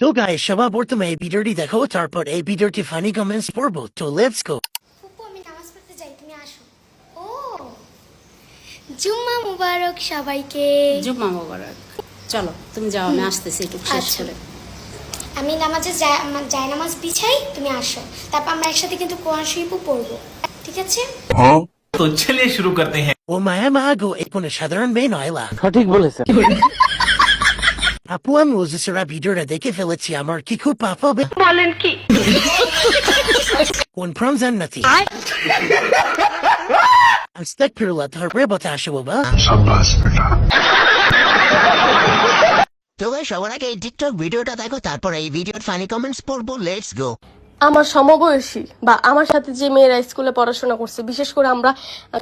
তো গাইস সবার প্রথমে এই ভিডিওটি দেখো, তারপর এই ভিডিওটি ফানি কমেন্টস পড়বো। তো লেটস গো। ফুপু আমি নামাজ পড়তে যাই, তুমি আসো। ও জুম্মা মুবারক সবাইকে। জুম্মা মোবারক। চলো তুমি যাও, আমি আসতেছি একটু শেষ আচ্ছা। করে। আমি নামাজে যাই নামাজ বিছাই, তুমি আসো, তারপর আমরা একসাথে কিন্তু কোরআন শরীফও পড়বো, ঠিক আছে? तो चलिए शुरू करते हैं। ও মায়া মা গো, এই কোনো সাধারণ মেয়ে নয়লা। সঠিক বলেছেন। আপু আমি ওজেসরা ভিডিওটা দেখে ফেলেছি, আমার কি খুব পাপ হবে? বলেন কি? কোন প্রম জান্নাতি আস্তাগফিরুল্লাহ, ধরবে বতা আসো বাবা। তো গাইস সবার আগে এই টিকটক ভিডিওটা দেখো, তারপর এই ভিডিওর ফানি কমেন্টস পড়বো। Let's go. আমার সমবয়সী বা আমার সাথে যে মেয়েরা স্কুলে পড়াশোনা করছে, বিশেষ করে আমরা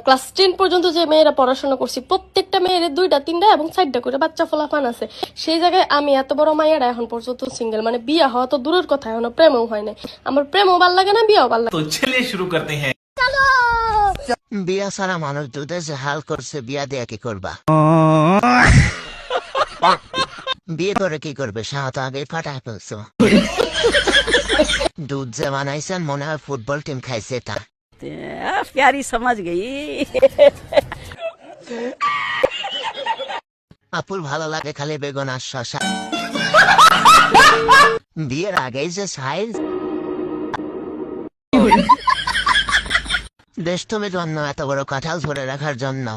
ক্লাস 10 পর্যন্ত যে মেয়েরা পড়াশোনা করছি, প্রত্যেকটা মেয়ের 2টা 3টা এবং 4টা করে বাচ্চা ফলাফান আছে। সেই জায়গায় আমি এত বড় মাইয়ারা এখন পর্যন্ত সিঙ্গেল, মানে বিয়ে হওয়া তো দূরের কথা, এখনো প্রেমও হয় না। আমার প্রেমও ভাল লাগে না, বিয়েও ভাল লাগে। तो चलिए शुरू करते हैं। বিয়া সারা মানুষ দুধে যে হাল করছে, বিয়া দেয়া কি করবা? বিয়ে করে কি করবে? সাত আগে ফাটায় ফেলছো। দুধ যে বানাইছেন মনে হয় ফুটবল টিম খাইছে তা। प्यारी समझ गई। আপুর ভালো লাগে খালি বেগুন আর শশা। বিয়ের আগেই যে সাইজ দেশ তুমি জন্য এত বড় কাঁঠাল ধরে রাখার জন্য।